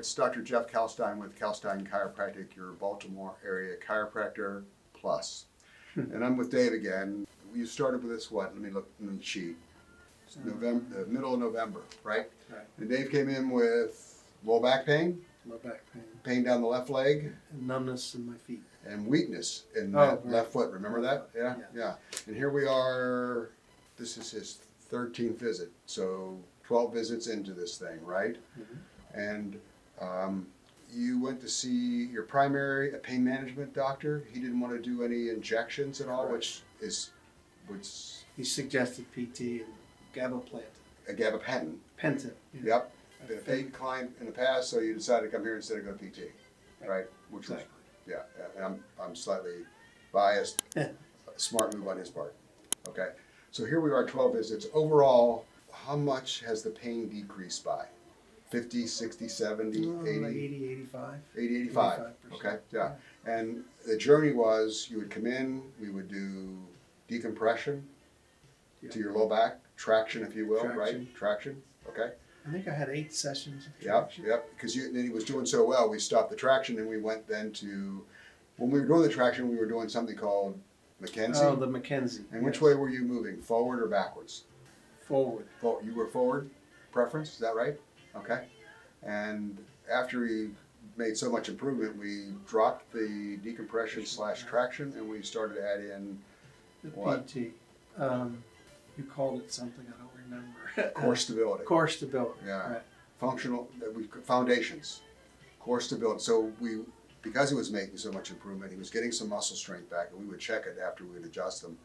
It's Dr. Jeff Kalkstein with Kalkstein Chiropractic, your Baltimore area chiropractor plus. And I'm with Dave again. You started with this, what? Let me look in the sheet. It's November, the middle of November, right? Right. And Dave came in with low back pain, Low back pain, pain down the left leg, and numbness in my feet. and weakness in Oh, that right. left foot. Remember that? Yeah, Yes. yeah. And here we are. This is his 13th visit, so 12 visits into this thing, right? Mm-hmm. And you went to see your primary pain management doctor. He didn't want to do any injections at all, Correct. which He suggested PT and gabapentin. a gabapentin. Pentin. Yeah. Yep. Been a pain client in the past, so you decided to come here instead of go to PT, right? Which was, Exactly. yeah. And I'm slightly biased. Smart move on his part. Okay. So here we are, 12 visits. Overall, how much has the pain decreased by? 50, 60, 70, 80? Like 80, 85. 80, 85. 85%. Okay, yeah. And the journey was you would come in, we would do decompression to your low back, traction, if you will, Traction. right? Traction, okay? I think I had 8 sessions of Yep, traction. yep. Because then he was doing so well, we stopped the traction and we went then to, when we were doing the traction, we were doing something called Mackenzie. Oh, the Mackenzie. And which yes. way were you moving, forward or backwards? Forward. You were forward preference, is that right? Okay. And after we made so much improvement, we dropped the decompression / traction and we started to add in The what? PT. You called it something I don't remember. Core stability. Core stability. Yeah. Right. Functional, foundations, core stability. So because he was making so much improvement, he was getting some muscle strength back, and we would check it after we would adjust them.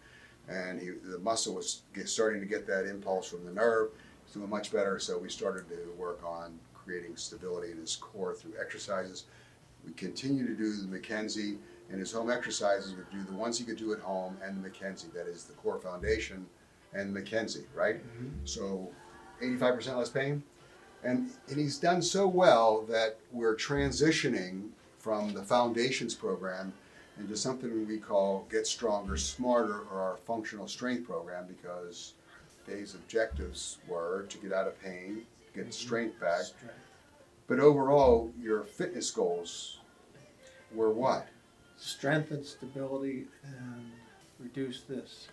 And the muscle was starting to get that impulse from the nerve. He's doing much better, so we started to work on creating stability in his core through exercises. We continue to do the Mackenzie, and his home exercises would do the ones he could do at home and the Mackenzie. That is the core foundation and Mackenzie, right? Mm-hmm. So 85% less pain. And he's done so well that we're transitioning from the foundations program into something we call Get Stronger, Smarter, or our functional strength program, because Dave's objectives were to get out of pain, get strength back. Strength. But overall, your fitness goals were what? Strength and stability and reduce this.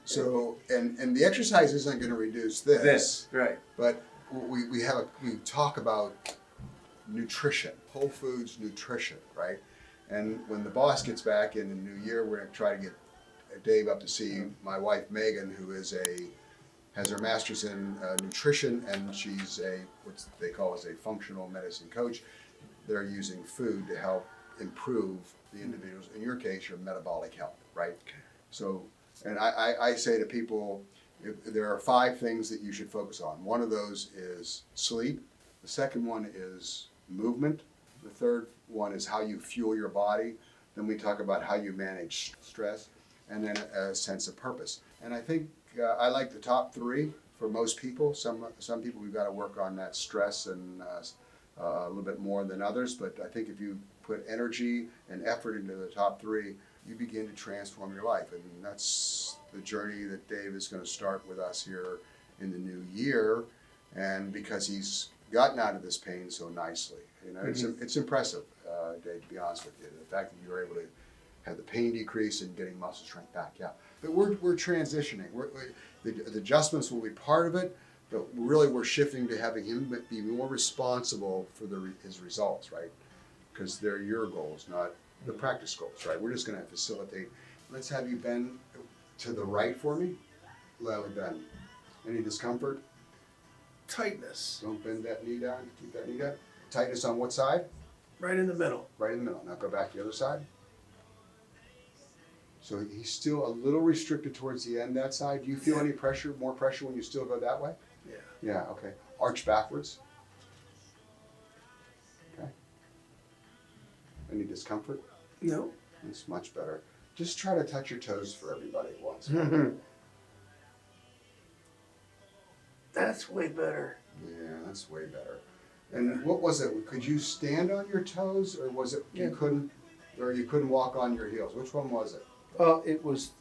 So, and the exercise isn't going to reduce this. Right. But we talk about nutrition, whole foods nutrition, right? And when the boss gets back in the new year, we're going to try to get Dave up to see my wife Megan, who has her master's in nutrition, and she's what they call as a functional medicine coach. They're using food to help improve the individuals. In your case, your metabolic health, right? Okay. So, and I say to people, there are 5 things that you should focus on. One of those is sleep. The second one is movement. The third one is how you fuel your body. Then we talk about how you manage stress, and then a sense of purpose. And I think I like the top 3 for most people. Some people we've got to work on that stress and a little bit more than others. But I think if you put energy and effort into the top 3, you begin to transform your life. And that's the journey that Dave is going to start with us here in the new year. And because he's gotten out of this pain so nicely, you know, it's impressive, Dave, to be honest with you. The fact that you were able to have the pain decrease and getting muscle strength back, yeah. But we're transitioning. The adjustments will be part of it, but really we're shifting to having him be more responsible for his results, right? Because they're your goals, not the practice goals, right? We're just going to facilitate. Let's have you bend to the right for me. Lightly bend. Any discomfort? Tightness. Don't bend that knee down. Keep that knee down. Tightness on what side? Right in the middle. Right in the middle. Now go back to the other side. So he's still a little restricted towards the end that side. Do you feel any pressure, more pressure when you still go that way? Yeah. Yeah, okay. Arch backwards. Okay. Any discomfort? No. It's much better. Just try to touch your toes for everybody once. That's way better. Yeah, that's way better. And what was it? Could you stand on your toes, or was it you couldn't walk on your heels? Which one was it? Well, it was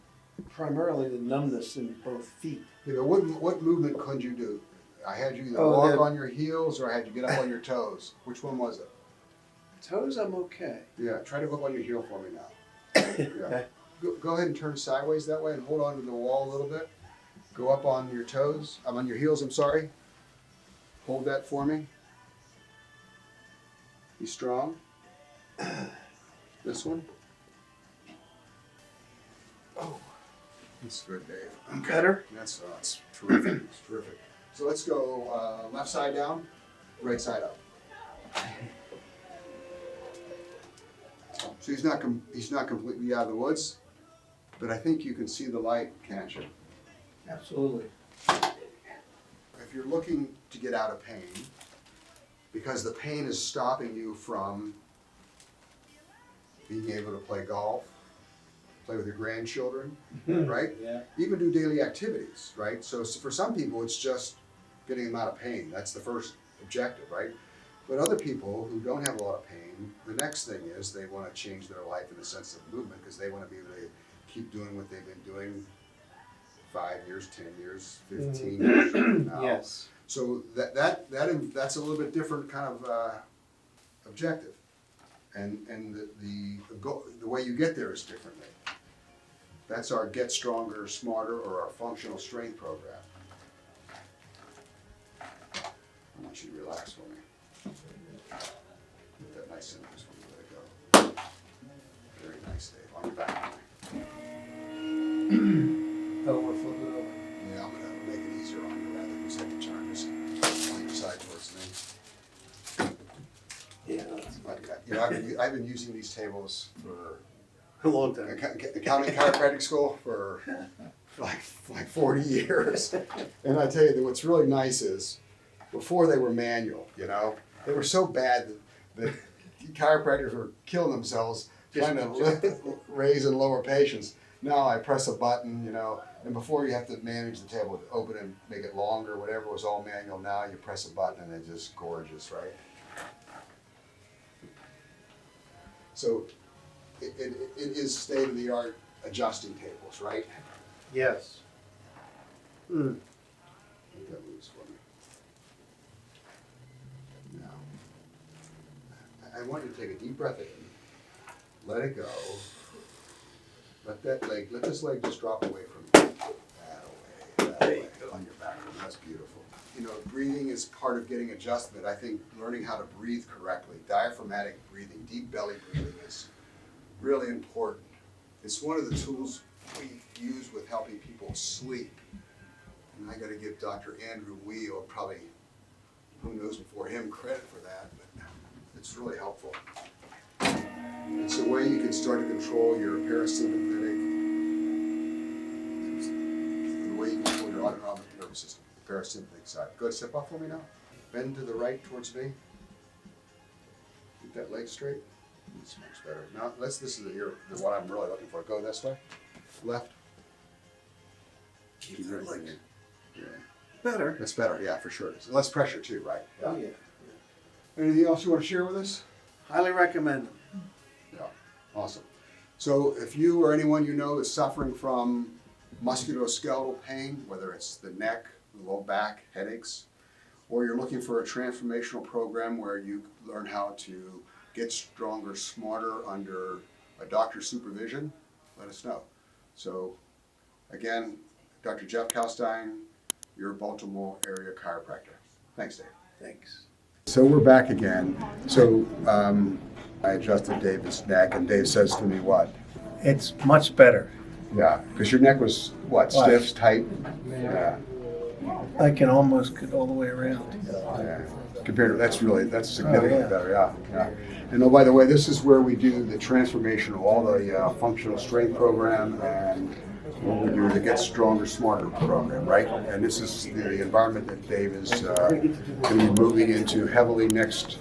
primarily the numbness in both feet. You know, what movement could you do? I had you either Oh, walk that- on your heels or I had you get up on your toes. Which one was it? Toes, I'm okay. Yeah, try to go up on your heel for me now. Yeah. Okay. Go ahead and turn sideways that way and hold on to the wall a little bit. Go up on your toes. I'm on your heels, I'm sorry. Hold that for me. Be strong. This one. Oh, that's good, Dave. Better? That's terrific. It's terrific. So let's go left side down, right side up. So he's not completely out of the woods, but I think you can see the light, can't you? Absolutely. If you're looking to get out of pain, because the pain is stopping you from being able to play golf, play with your grandchildren, right? Yeah. Even do daily activities, right? So for some people, it's just getting them out of pain. That's the first objective, right? But other people who don't have a lot of pain, the next thing is they want to change their life in the sense of movement because they want to be able to keep doing what they've been doing 5 years, 10 years, 15 years from now. Yes. So that's a little bit different kind of objective, and the way you get there is differently. That's our Get Stronger, Smarter, or our Functional Strength program. I want you to relax for me. Get that nice and loose when you let it go. Very nice, Dave. On your back. Oh, we're flipping over. Yeah, I'm gonna make it easier on you rather than just take the charges on your side towards me. Yeah. You know, I've been using these tables for A long time. accounting chiropractic school for like 40 years. And I tell you that what's really nice is before they were manual, you know, they were so bad that chiropractors were killing themselves trying to lift, raise and lower patients. Now I press a button, you know, and before you have to manage the table, open and make it longer, whatever, it was all manual. Now you press a button and it's just gorgeous, right? So it is state-of-the-art adjusting tables, right? Yes. Mm. Make that loose for me. Now, I want you to take a deep breath in, let it go. Let this leg just drop away from you. That way, on your back. That's beautiful. You know, breathing is part of getting adjustment. I think learning how to breathe correctly, diaphragmatic breathing, deep belly breathing is really important. It's one of the tools we use with helping people sleep. And I gotta give Dr. Andrew Wheel, probably, who knows before him, credit for that, but it's really helpful. It's a way you can start to control your parasympathetic, the way you control your autonomic nervous system, the parasympathetic side. Go ahead, step up for me now. Bend to the right towards me. Keep that leg straight. That's much better. Now, this is what I'm really looking for. Go this way. Left. Keep that leg. Yeah. Better. That's better, yeah, for sure. So less pressure too, right? Oh, yeah. Anything else you want to share with us? Highly recommend them. Yeah, awesome. So if you or anyone you know is suffering from musculoskeletal pain, whether it's the neck, the low back, headaches, or you're looking for a transformational program where you learn how to get stronger, smarter under a doctor's supervision, let us know. So again, Dr. Jeff Kalkstein, your Baltimore area chiropractor. Thanks, Dave. Thanks. So we're back again. So I adjusted Dave's neck, and Dave says to me, what? It's much better. Yeah, because your neck was, what, stiff, tight? Yeah. I can almost get all the way around. Yeah. Compared to, that's significantly yeah. better, yeah. And oh, by the way, this is where we do the transformational, all the functional strength program, and what we do the Get Stronger, Smarter program, right? And this is the environment that Dave is going to be moving into heavily next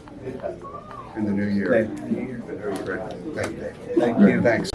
in the new year. Very good. Thank you, Dave. Thank Good, you. Thanks.